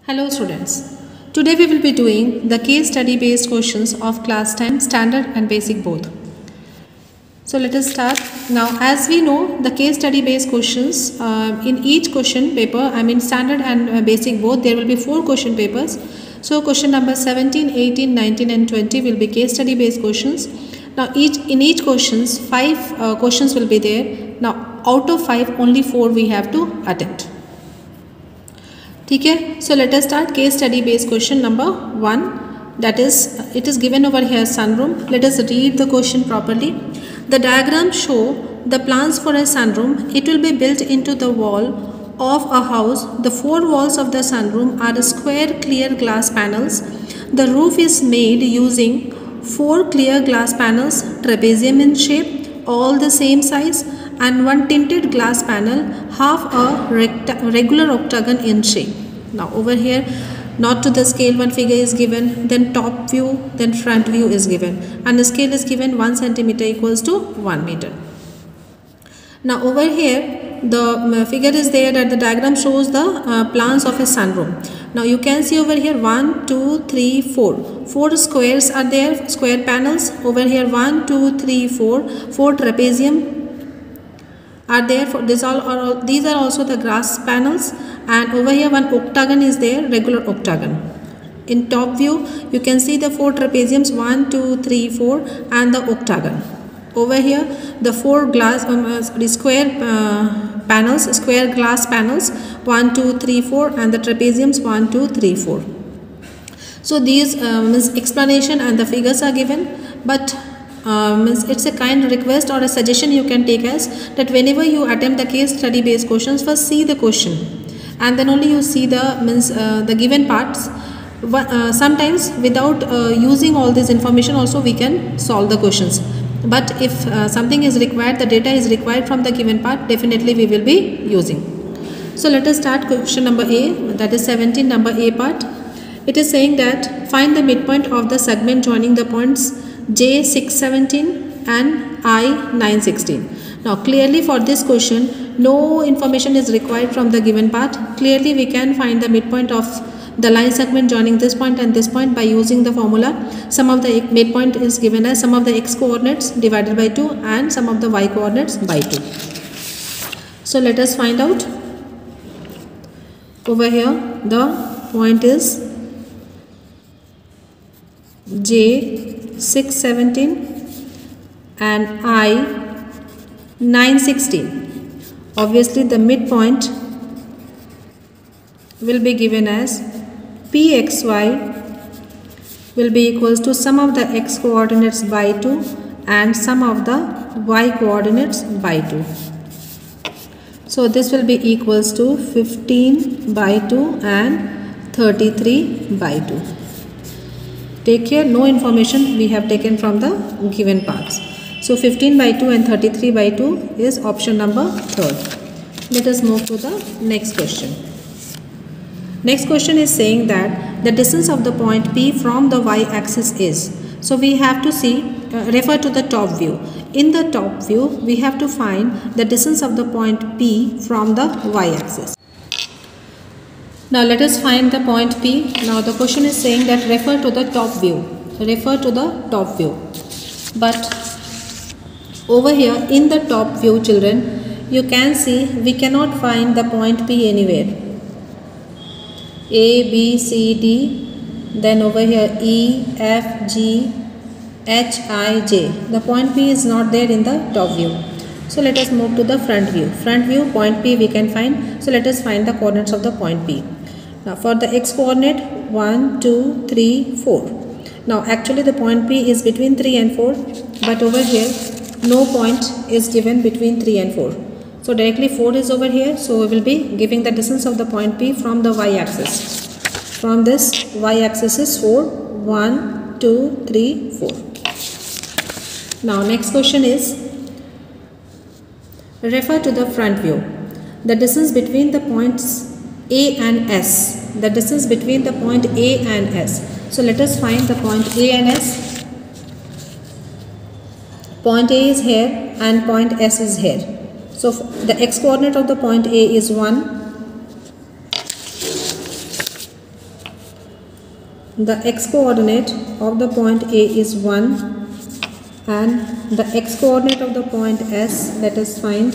Hello students. Today we will be doing the case study based questions of class 10 standard and basic both. So let us start. Now as we know, the case study based questions in each question paper, standard and basic both, there will be 4 question papers. So question number 17, 18, 19 and 20 will be case study based questions. Now in each questions 5 questions will be there. Now out of 5 only 4 we have to attempt. ठीक है, so let us start case study based question number 1. That is, it is given over here sunroom. Let us read the question properly. The diagram show the plans for a sunroom. It will be built into the wall of a house. The 4 walls of the sunroom are square clear glass panels. The roof is made using 4 clear glass panels, trapezium in shape, all the same size, and 1 tinted glass panel, half a regular octagon in shape. Now over here, not to the scale, one figure is given, then top view, then front view is given, and the scale is given 1 centimeter equals to 1 meter. Now over here, the figure is there that the diagram shows the plans of a sunroom. Now you can see over here 1, 2, 3, 4. 4 squares are there, square panels. Over here 1, 2, 3, 4. 4 trapezium are there. For these are also the glass panels, and over here 1 octagon is there, regular octagon. In top view you can see the 4 trapeziums, 1, 2, 3, 4, and the octagon. Over here the 4 glass square panels, square glass panels, 1, 2, 3, 4, and the trapeziums 1, 2, 3, 4. So these explanation and the figures are given, but it's a kind request or a suggestion you can take as that whenever you attempt the case study based questions, first see the question and then only you see the given parts. Sometimes without using all this information also we can solve the questions, but if something is required, the data is required from the given part, definitely we will be using. So let us start question number A, that is 17, number A part. It is saying that find the midpoint of the segment joining the points J 617 and I 916. Now clearly for this question no information is required from the given part. Clearly we can find the midpoint of the line segment joining this point and this point by using the formula. Sum of the midpoint is given as sum of the x coordinates divided by 2 and sum of the y coordinates by 2. So let us find out. Over here the point is J 617 and I 916. Obviously the midpoint will be given as Pxy will be equals to sum of the x coordinates by 2 and sum of the y coordinates by 2. So this will be equals to 15 by 2 and 33 by 2. Take care, no information we have taken from the given parts. So 15 by 2 and 33 by 2 is option number 3rd. Let us move to the next question. Next question is saying that the distance of the point P from the y-axis is. So we have to see, refer to the top view. In the top view, we have to find the distance of the point P from the y-axis. Now let us find the point P. Now the question is saying that refer to the top view. Refer to the top view. But over here in the top view, children, you can see we cannot find the point P anywhere. A, B, C, D, then over here E, F, G, H, I, J. The point P is not there in the top view. So let us move to the front view. Front view, point P we can find. So let us find the coordinates of the point P. Now for the x coordinate 1, 2, 3, 4. Now actually the point P is between 3 and 4, but over here no point is given between 3 and 4. So directly 4 is over here, so we will be giving the distance of the point P from the y-axis. From this y-axis is 4, 1, 2, 3, 4. Now next question is, refer to the front view. The distance between the points A and S. The distance between the point A and S. So let us find the point A and S. Point A is here and point S is here. So the x coordinate of the point A is 1 the x coordinate of the point A is 1 and the x coordinate of the point S, let us find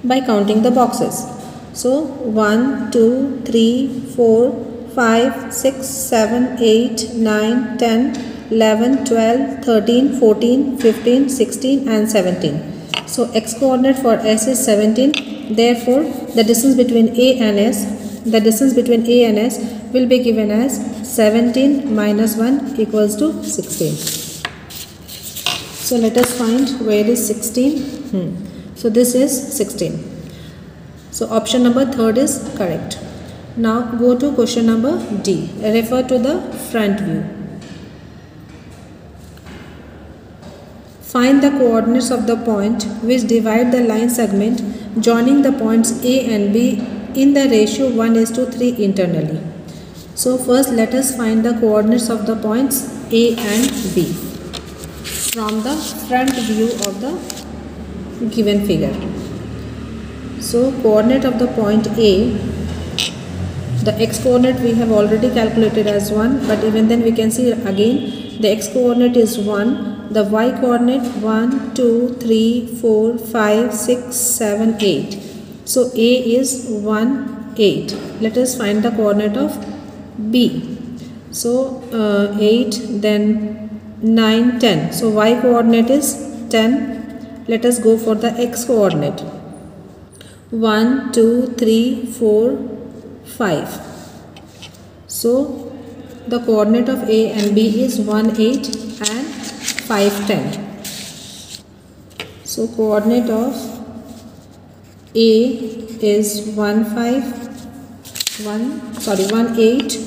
by counting the boxes. So 1, 2, 3, 4, 5, 6, 7, 8, 9, 10, 11, 12, 13, 14, 15, 16 and 17. So x coordinate for S is 17. Therefore, the distance between A and S, will be given as 17 minus 1 equals to 16. So let us find where is 16. So this is 16. So option number 3 is correct. Now go to question number D. Refer to the front view. Find the coordinates of the point which divide the line segment joining the points A and B in the ratio 1:3 internally. So first let us find the coordinates of the points A and B from the front view of the given figure. So coordinate of the point A, the x coordinate we have already calculated as 1, but even then we can see again the x coordinate is 1, the y coordinate 1, 2, 3, 4, 5, 6, 7, 8. So A is 1, 8. Let us find the coordinate of B. So 8, then 9, 10. So y coordinate is 10. Let us go for the x coordinate. 1, 2, 3, 4, 5. So the coordinate of A and B is 1, 8 and 5, 10. So coordinate of A is 1, 8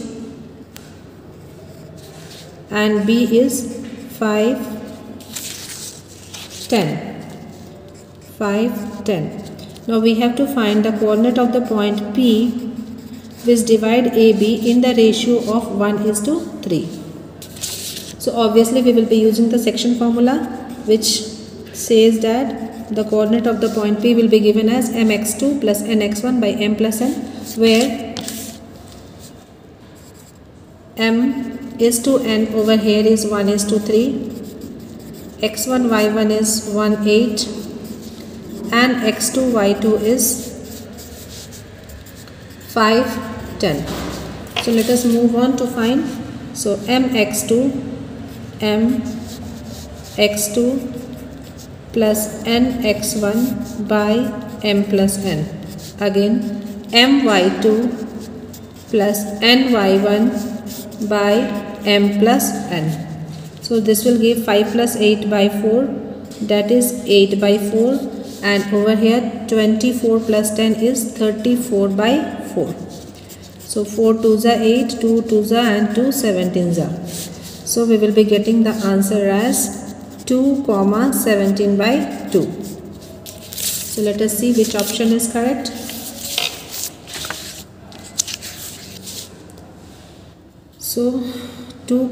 and B is 5, 10. 5, 10. Now we have to find the coordinate of the point P which divide AB in the ratio of 1:3. So obviously we will be using the section formula which says that the coordinate of the point P will be given as mx2 plus nx1 by m plus n, where m is to n over here is 1:3, x1 y1 is 1, 8 and x2 y2 is 5, 10. So let us move on to find. So mx2 plus nx1 by m plus n. Again my2 plus ny1 by m plus n. So this will give 5 plus 8 by 4, that is 8 by 4, and over here 24 plus 10 is 34 by 4. So 4 2s are 8, 2 2s are and 2 17s are. So we will be getting the answer as 2, 17 by 2. So let us see which option is correct. So 2,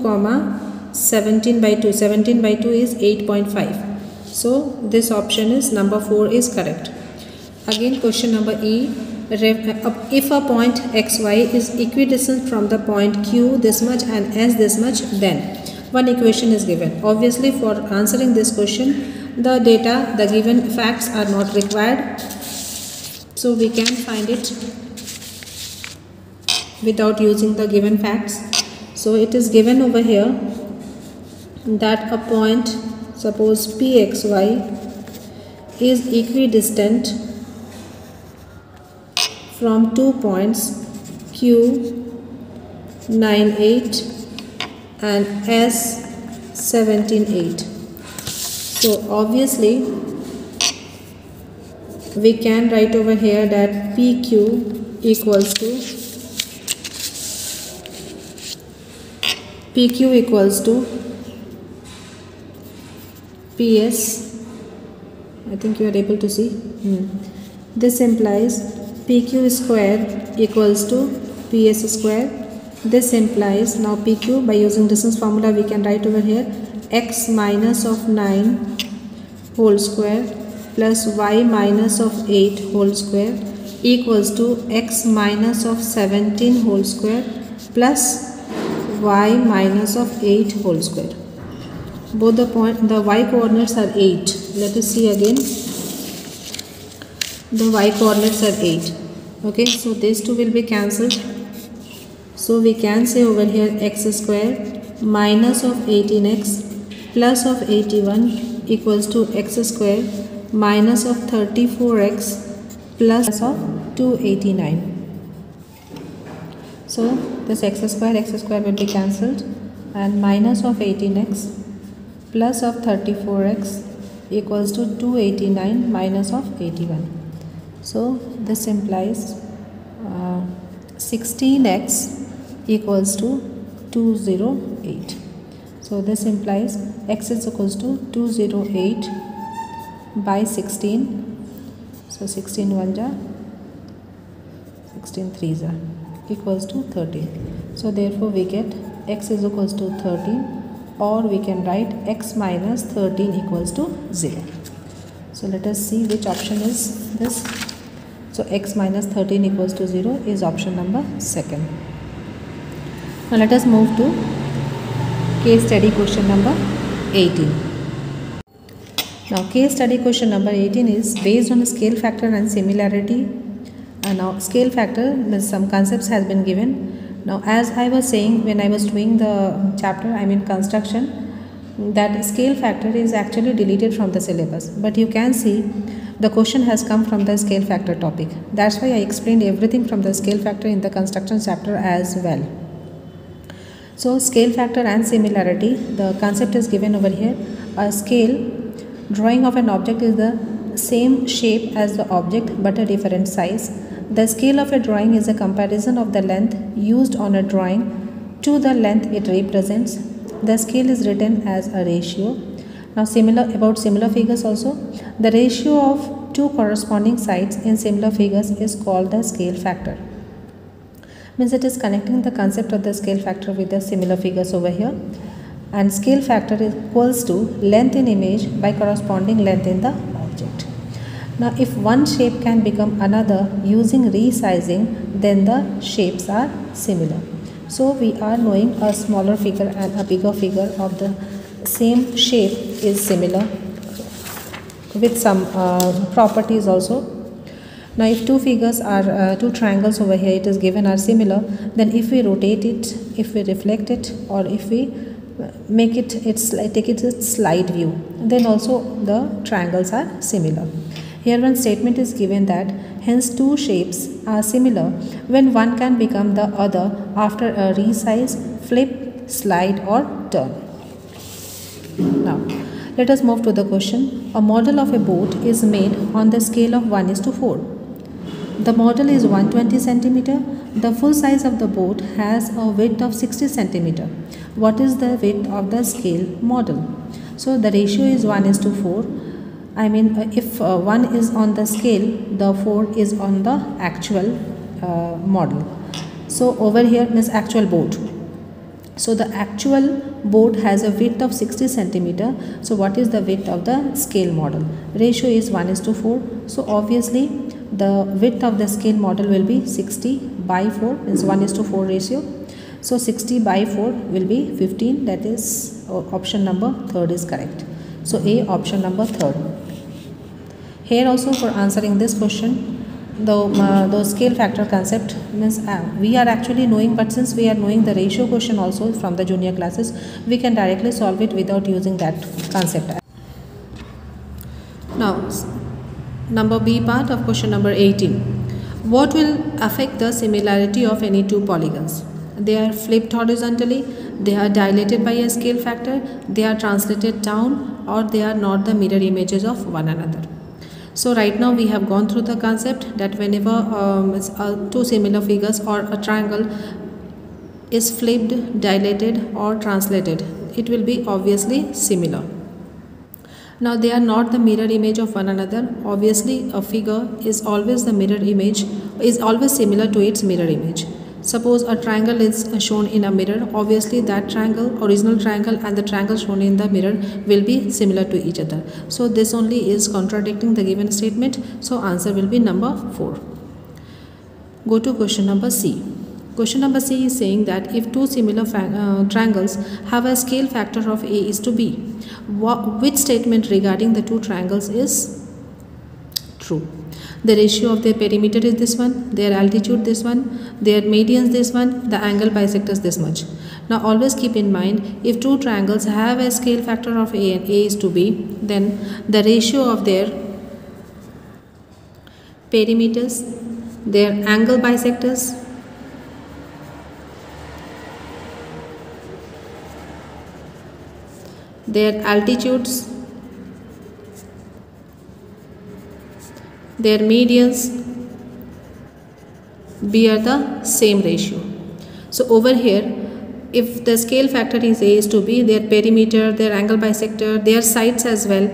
17 by 2. 17 by 2 is 8.5. So this option is number 4 is correct. Again question number E. If a point xy is equidistant from the point Q this much and S this much, then one equation is given. Obviously for answering this question the data, the given facts are not required. So we can find it without using the given facts. So it is given over here that a point, suppose pxy, is equidistant from two points Q 9, 8 and S 17, 8. So obviously we can write over here that PQ equals to PS. I think you are able to see. This implies PQ square equals to PS square. This implies, now PQ by using distance formula we can write over here x minus of 9 whole square plus y minus of 8 whole square equals to x minus of 17 whole square plus y minus of 8 whole square. Both the y coordinates are 8. Let us see again. The y coordinates are 8. Okay, so these two will be cancelled. So we can say over here x square minus of 18x plus of 81 equals to x square minus of 34x plus of 289. So this x square will be cancelled, and minus of 18x plus of 34x equals to 289 minus of 81. So this implies 16x equals to 208. So this implies x is equals to 208 by 16. So 16 1 ja, 16 3 ja equals to 13. So therefore we get x is equals to 13, or we can write x minus 13 equals to 0. So let us see which option is this. So x minus 13 equals to 0 is option number 2nd. Now let us move to case study question number 18. Now case study question number 18 is based on scale factor and similarity. Now scale factor means some concepts has been given. Now as I was saying when I was doing the chapter, I mean construction, that scale factor is actually deleted from the syllabus, but you can see the question has come from the scale factor topic. That's why I explained everything from the scale factor in the construction chapter as well. So scale factor and similarity, the concept is given over here. A scale drawing of an object is the same shape as the object but a different size. The scale of a drawing is a comparison of the length used on a drawing to the length it represents. The scale is written as a ratio. Now about similar figures also, the ratio of two corresponding sides in similar figures is called the scale factor. Means it is connecting the concept of the scale factor with the similar figures over here. And scale factor is equals to length in image by corresponding length in the object. Now if one shape can become another using resizing, then the shapes are similar. So we are knowing a smaller figure and a bigger figure of the same shape is similar with some properties also. Now if two figures are two triangles over here it is given are similar, then if we rotate it, if we reflect it, or if we make it take it a slide view, then also the triangles are similar. Here one statement is given that hence two shapes are similar when one can become the other after a resize, flip, slide or turn. Now let us move to the question. A model of a boat is made on the scale of 1:4. The model is 120 cm. The full size of the boat has a width of 60 cm. What is the width of the scale model? So the ratio is 1:4. I mean if 1 is on the scale, the 4 is on the actual model. So over here means actual boat. So the actual boat has a width of 60 cm. So what is the width of the scale model? Ratio is 1:4. So obviously the width of the scale model will be 60 by 4, means 1:4 ratio. So 60 by 4 will be 15. That is option number 3rd is correct. So A, option number 3rd. Here also for answering this question, the scale factor concept means we are actually knowing, but since we are knowing the ratio question also from the junior classes, we can directly solve it without using that concept. Now number B part of question number 18. What will affect the similarity of any two polygons? They are flipped horizontally, they are dilated by a scale factor, they are translated down, or they are not the mirror images of one another. So right now we have gone through the concept that whenever two similar figures or a triangle is flipped, dilated or translated, it will be obviously similar. Now they are not the mirror image of one another. Obviously a figure is always the mirror image, is always similar to its mirror image. Suppose a triangle is shown in a mirror, obviously that triangle, original triangle, and the triangle shown in the mirror will be similar to each other. So this only is contradicting the given statement. So answer will be number 4. Go to question number C. Question number C is saying that if two similar triangles have a scale factor of A is to B, which statement regarding the two triangles is true? The ratio of their perimeter is this one, their altitude this one, their medians this one, the angle bisectors this much. Now always keep in mind, if two triangles have a scale factor of A and A is to B, then the ratio of their perimeters, their angle bisectors, their altitudes, their medians bear the same ratio. So over here, if the scale factor is A is to B, their perimeter, their angle bisector, their sides as well,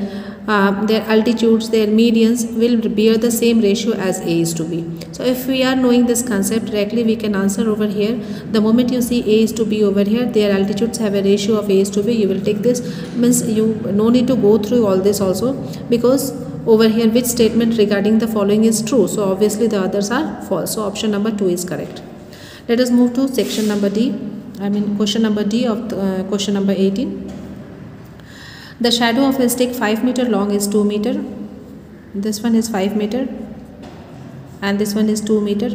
their altitudes, their medians will bear the same ratio as A is to B. So if we are knowing this concept directly, we can answer over here. The moment you see A is to B over here, their altitudes have a ratio of A is to B, you will take this. Means you no need to go through all this also, because over here which statement regarding the following is true. So obviously the others are false. So option number 2 is correct. Let us move to section number D. Question number D of question number 18. The shadow of a stick 5 meter long is 2 meter. This one is 5 meter and this one is 2 meter.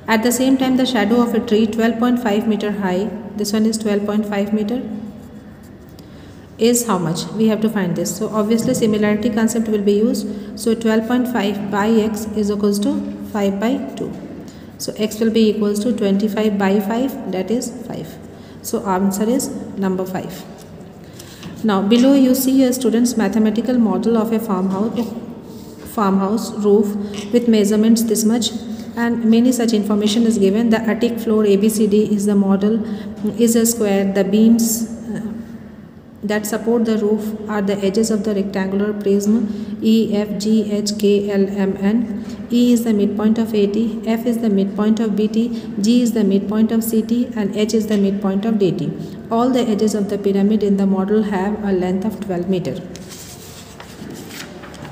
At the same time, the shadow of a tree 12.5 meter high, this one is 12.5 meter, is how much? We have to find this. So obviously similarity concept will be used. So 12.5 by x is equals to 5 by 2. So x will be equals to 25 by 5, that is 5. So answer is number 5. Now below you see a student's mathematical model of a farmhouse roof with measurements this much, and many such information is given. The attic floor ABCD is the model, is a square. The beams that support the roof are the edges of the rectangular prism E, F, G, H, K, L, M, N. E is the midpoint of AT, F is the midpoint of BT, G is the midpoint of CT, and H is the midpoint of DT. All the edges of the pyramid in the model have a length of 12 meter.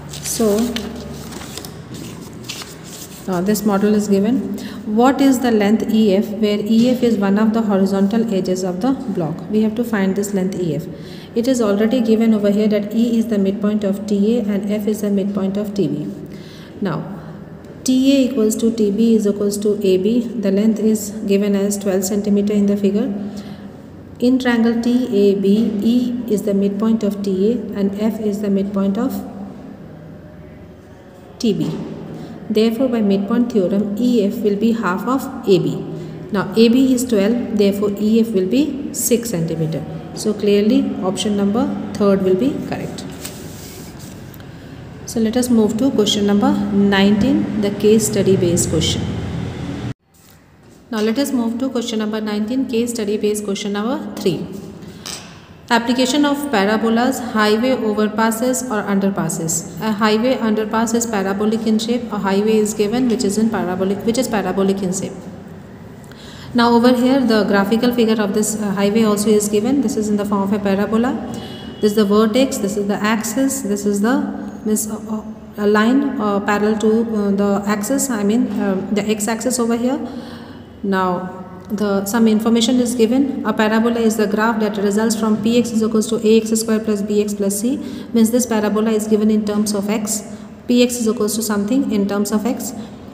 So this model is given. What is the length EF, where EF is one of the horizontal edges of the block? We have to find this length EF. It is already given over here that E is the midpoint of TA and F is the midpoint of TB. Now TA equals to TB is equals to AB. The length is given as 12 centimeter in the figure. In triangle TAB, E is the midpoint of TA and F is the midpoint of TB. Therefore, by midpoint theorem, EF will be half of AB. Now, AB is 12, therefore EF will be 6 centimeter. So, clearly option number 3rd will be correct. So, let us move to question number 19, the case study based question. Now, let us move to question number 19, case study based question number 3. Application of parabolas, highway overpasses or underpasses. A highway underpass is parabolic in shape. A highway is given which is parabolic in shape. Now over here the graphical figure of this highway also is given. This is in the form of a parabola. This is the vertex. This is the axis. This is the a line parallel to the axis. The x-axis over here. Now some information is given. A parabola is the graph that results from px is equals to ax square plus bx plus c. Means this parabola is given in terms of x. Px is equals to something in terms of x.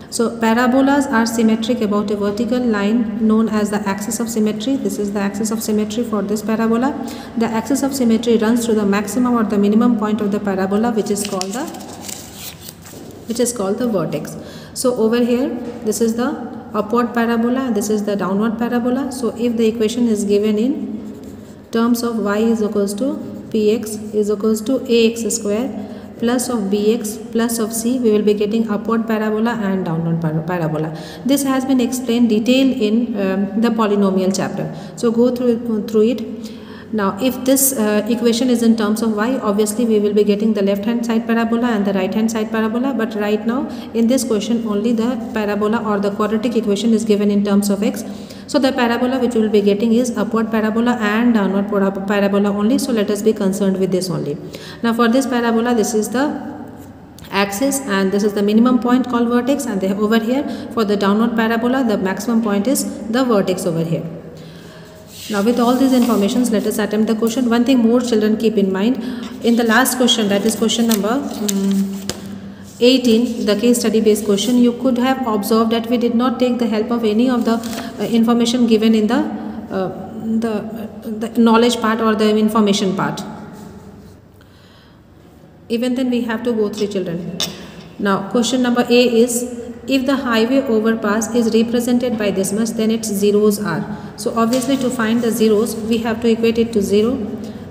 So parabolas are symmetric about a vertical line known as the axis of symmetry. This is the axis of symmetry for this parabola. The axis of symmetry runs through the maximum or the minimum point of the parabola, which is called the vertex. So over here this is the upward parabola, this is the downward parabola. So if the equation is given in terms of y is equals to px is equals to ax square plus of bx plus of c, we will be getting upward parabola and downward parabola. This has been explained detailed in the polynomial chapter. So go through it. Now if this equation is in terms of y, obviously we will be getting the left hand side parabola and the right hand side parabola, but right now in this question only the parabola or the quadratic equation is given in terms of x. So the parabola which we will be getting is upward parabola and downward parabola only. So let us be concerned with this only. Now for this parabola, this is the axis, and this is the minimum point called vertex, and over here for the downward parabola the maximum point is the vertex over here. Now with all these informations, let us attempt the question. One thing more, children, keep in mind, in the last question, that is question number 18, the case study based question, you could have observed that we did not take the help of any of the information given in the knowledge part or the information part. Even then we have to go through, children. Now question number A is, if the highway overpass is represented by this much, then its zeros are. So obviously to find the zeros we have to equate it to 0.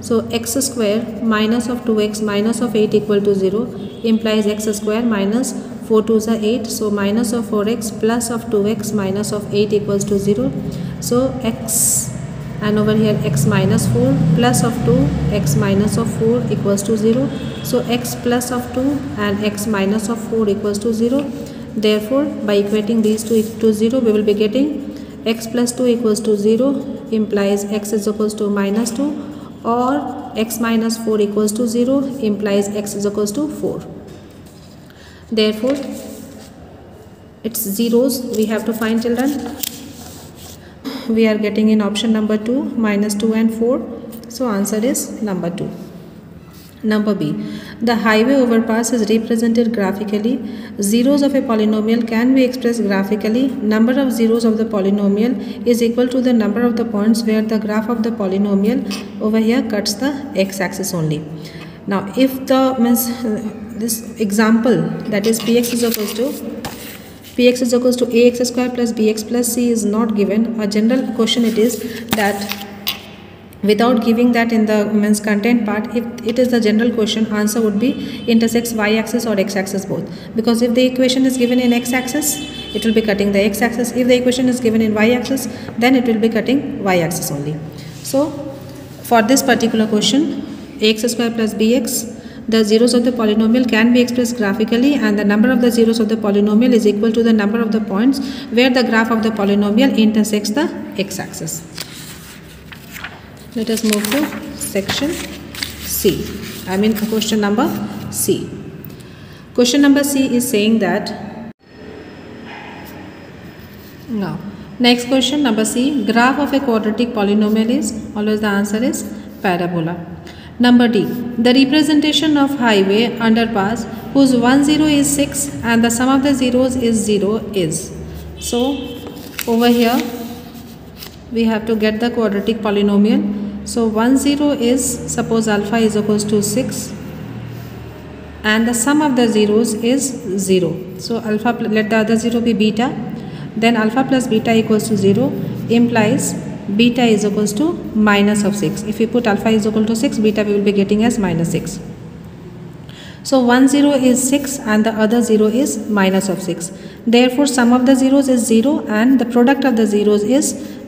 So x square minus of 2x minus of 8 equal to 0 implies x square minus 4 2s are 8. So minus of 4x plus of 2x minus of 8 equals to 0. So x, and over here x minus 4 plus of 2 x minus of 4 equals to 0. So x plus of 2 and x minus of 4 equals to 0. Therefore by equating these two to 0 we will be getting x plus 2 equals to 0 implies x is equals to minus 2, or x minus 4 equals to 0 implies x is equals to 4. Therefore its zeros we have to find, children. We are getting in option number 2, minus 2 and 4. So answer is number 2. Number B, the highway overpass is represented graphically. Zeros of a polynomial can be expressed graphically. Number of zeros of the polynomial is equal to the number of the points where the graph of the polynomial over here cuts the x-axis only. Now if the this example, that is px is equals to ax square plus bx plus c is not given, a general question it is that without giving that in the content part, if it is the general question, answer would be intersects y-axis or x-axis both, because if the equation is given in x-axis it will be cutting the x-axis, if the equation is given in y-axis then it will be cutting y-axis only. So for this particular question, ax square plus bx, the zeros of the polynomial can be expressed graphically, and the number of the zeros of the polynomial is equal to the number of the points where the graph of the polynomial intersects the x-axis. Let us move to section C. Question number C. Question number C is saying that, now next question number C, graph of a quadratic polynomial is, always the answer is parabola. Number D, the representation of highway underpass whose 1 0 is 6 and the sum of the zeros is 0 is. So over here we have to get the quadratic polynomial. So 1 0 is, suppose alpha is equals to 6 and the sum of the zeros is 0. So alpha, let the other 0 be beta, then alpha plus beta equals to 0 implies beta is equals to minus of 6. If we put alpha is equal to 6, beta we will be getting as minus 6. So 1 0 is 6 and the other 0 is minus of 6. Therefore sum of the zeros is 0 and the product of the zeros is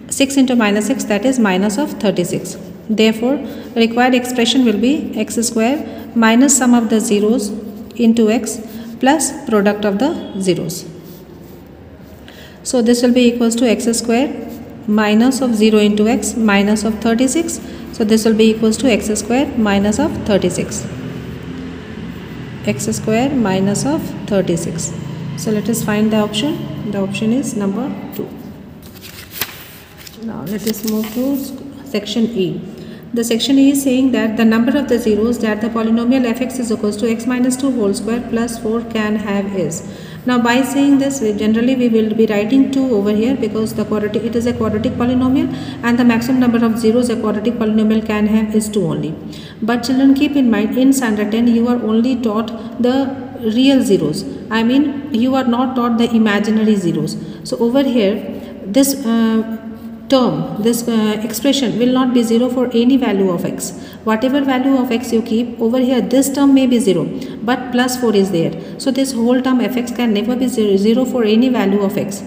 6 into minus 6, that is minus of 36. Therefore required expression will be x square minus sum of the zeros into x plus product of the zeros. So this will be equals to x square minus of 0 into x minus of 36. So this will be equals to x square minus of 36. X square minus of 36. So let us find the option. The option is number 2. Now let us move to section E. The section E is saying that the number of the zeros that the polynomial fx is equals to x minus 2 whole square plus 4 can have is. Now by saying this, generally we will be writing 2 over here because the quadratic, it is a quadratic polynomial and the maximum number of zeros a quadratic polynomial can have is 2 only. But children, keep in mind, in standard 10 you are only taught the real zeros. You are not taught the imaginary zeros. So over here this this expression will not be 0 for any value of x. Whatever value of x you keep over here, this term may be 0 but plus 4 is there. So this whole term fx can never be 0 for any value of x.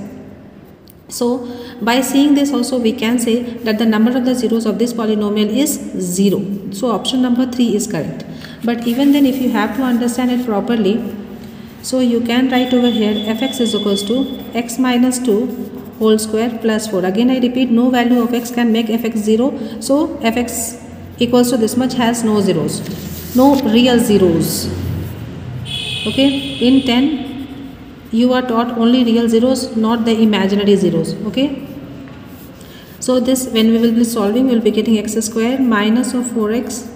So by seeing this also we can say that the number of the zeros of this polynomial is 0. So option number 3 is correct. But even then, if you have to understand it properly, so you can write over here fx is equals to x minus 2 whole square plus 4. Again I repeat, no value of x can make fx 0. So fx equals to this much has no zeros, no real zeros. Okay, in 10 you are taught only real zeros, not the imaginary zeros. Okay, so this, when we will be solving, we will be getting x square minus of 4x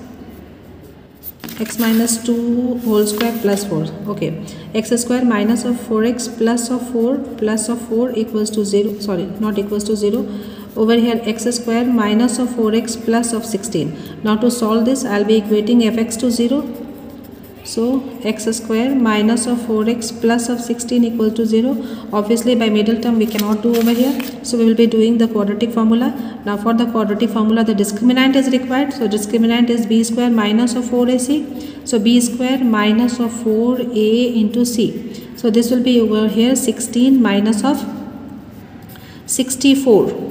x minus 2 whole square plus 4. Okay, x square minus of 4x plus of 4 equals to 0, sorry, not equals to 0. Over here x square minus of 4x plus of 16. Now to solve this, I'll be equating fx to 0. So x square minus of 4x plus of 16 equal to 0. Obviously by middle term we cannot do over here, so we will be doing the quadratic formula. Now for the quadratic formula, the discriminant is required. So discriminant is b square minus of 4ac. So b square minus of 4a into c. So this will be over here 16 minus of 64.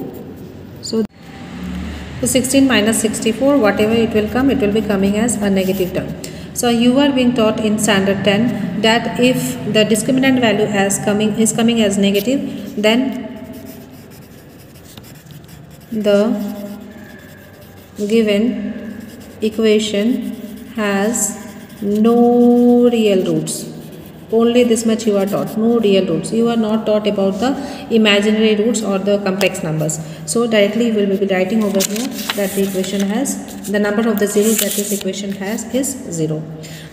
So 16 minus 64, whatever it will come, it will be coming as a negative term. So you are being taught in standard 10 that if the discriminant value is coming as negative, then the given equation has no real roots. Only this much you are taught, no real roots. You are not taught about the imaginary roots or the complex numbers. So directly we will be writing over here that the equation has, the number of the zeros that this equation has is 0.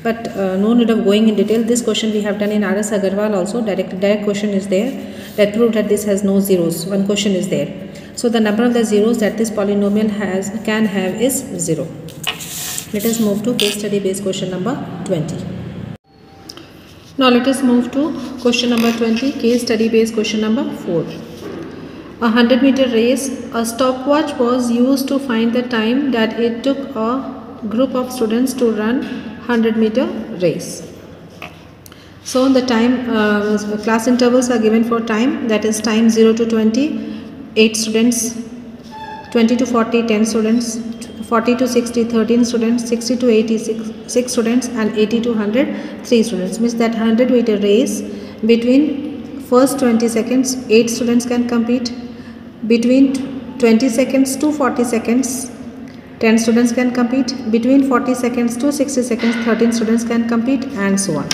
But no need of going in detail. This question we have done in R.S. Agarwal also. Direct question is there that proved that this has no zeros. One question is there. So the number of the zeros that this polynomial can have is 0. Let us move to case study based question number 20. Now let us move to question number 20, case study based question number 4. A 100-meter race, a stopwatch was used to find the time that it took a group of students to run 100-meter race. So the time, class intervals are given for time, that is time 0 to 20, 8 students, 20 to 40, 10 students, 40 to 60, 13 students, 60 to 80, 6 students, and 80 to 100, 3 students. Means that 100-meter race, between first 20 seconds, 8 students can compete. Between 20 seconds to 40 seconds, 10 students can compete. Between 40 seconds to 60 seconds, 13 students can compete, and so on.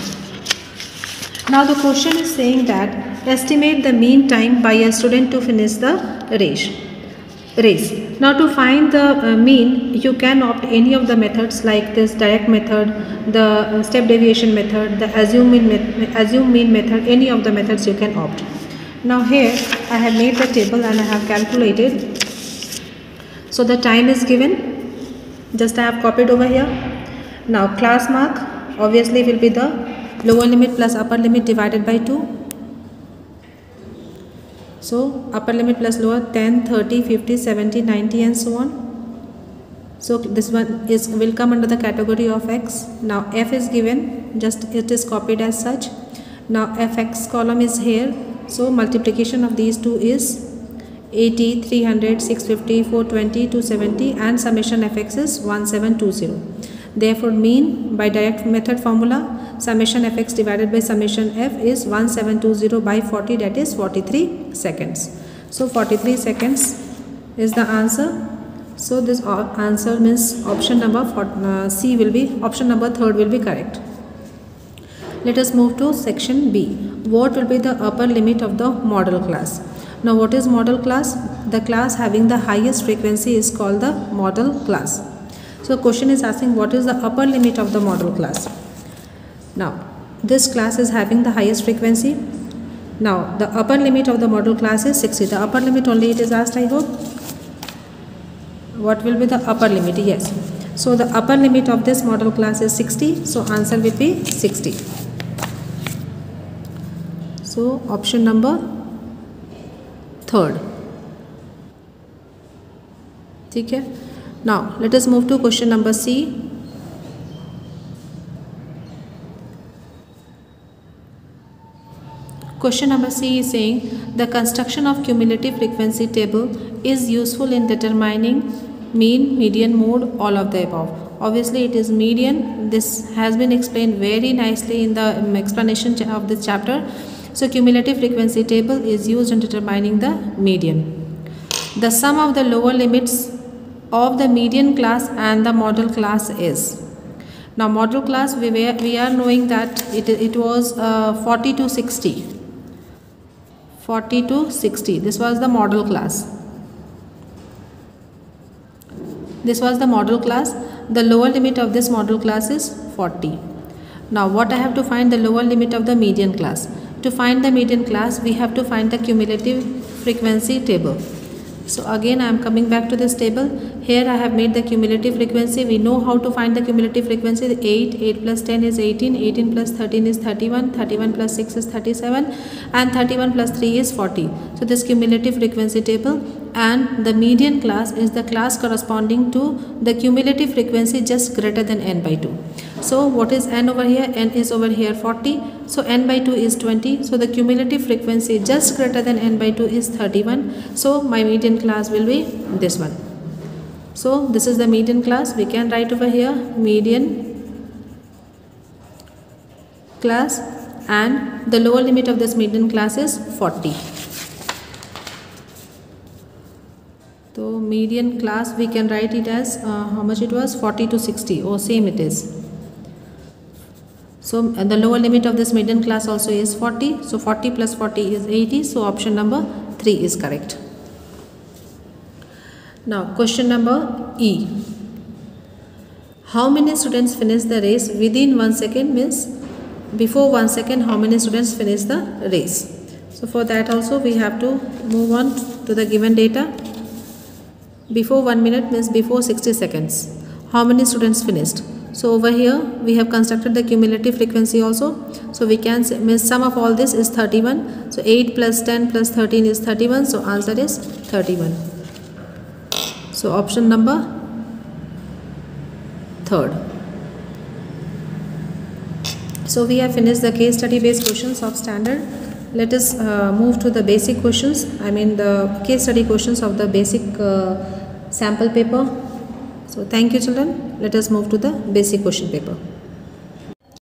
Now the question is saying that estimate the mean time by a student to finish the race. Now to find the mean, you can opt any of the methods like this direct method, the step deviation method, the assume mean method, any of the methods you can opt. Now here I have made the table and I have calculated. So the time is given, just I have copied over here. Now class mark obviously will be the lower limit plus upper limit divided by 2. So upper limit plus lower 10, 30, 50, 70, 90 and so on. So this one will come under the category of x. Now f is given, just it is copied as such. Now fx column is here. So multiplication of these two is 80, 300, 650, 420, 270 and summation fx is 1720. Therefore mean by direct method formula, summation fx divided by summation f is 1720 by 40, that is 43 seconds. So 43 seconds is the answer. So this answer means option number C will be, option number 3rd will be correct. Let us move to section B. What will be the upper limit of the model class? Now what is model class? The class having the highest frequency is called the model class. So question is asking what is the upper limit of the model class. Now this class is having the highest frequency. Now the upper limit of the model class is 60. The upper limit only it is asked, I hope. What will be the upper limit? Yes. So the upper limit of this model class is 60. So answer will be 60. So option number 3rd. Okay. Now let us move to question number C. Question number C is saying the construction of cumulative frequency table is useful in determining mean, median, mode, all of the above. Obviously it is median. This has been explained very nicely in the explanation of this chapter. So cumulative frequency table is used in determining the median. The sum of the lower limits of the median class and the model class is. Now model class, we are knowing that it was 40 to 60. 40 to 60. This was the model class. This was the model class. The lower limit of this model class is 40. Now what I have to find? The lower limit of the median class. To find the median class, we have to find the cumulative frequency table. So again I am coming back to this table. Here I have made the cumulative frequency. We know how to find the cumulative frequency. 8 plus 10 is 18, 18 plus 13 is 31, 31 plus 6 is 37, and 31 plus 3 is 40. So this cumulative frequency table, and the median class is the class corresponding to the cumulative frequency just greater than n by 2. So what is n over here? N is over here 40. So n by 2 is 20. So the cumulative frequency just greater than n by 2 is 31. So my median class will be this one. So this is the median class. We can write over here median class, and the lower limit of this median class is 40. So median class we can write it as how much it was? 40 to 60, or same it is. So the lower limit of this median class also is 40. So 40 plus 40 is 80. So option number 3 is correct. Now question number E. How many students finish the race within 1 second? Means before 1 second how many students finish the race. So for that also we have to move on to the given data. Before 1 minute means before 60 seconds. How many students finished? So over here we have constructed the cumulative frequency also. So we can say, means sum of all this is 31. So 8 plus 10 plus 13 is 31. So answer is 31. So option number 3rd. So we have finished the case study based questions of standard. Let us move to the basic questions. I mean the case study questions of the basic sample paper. So thank you children. Let us move to the basic question paper.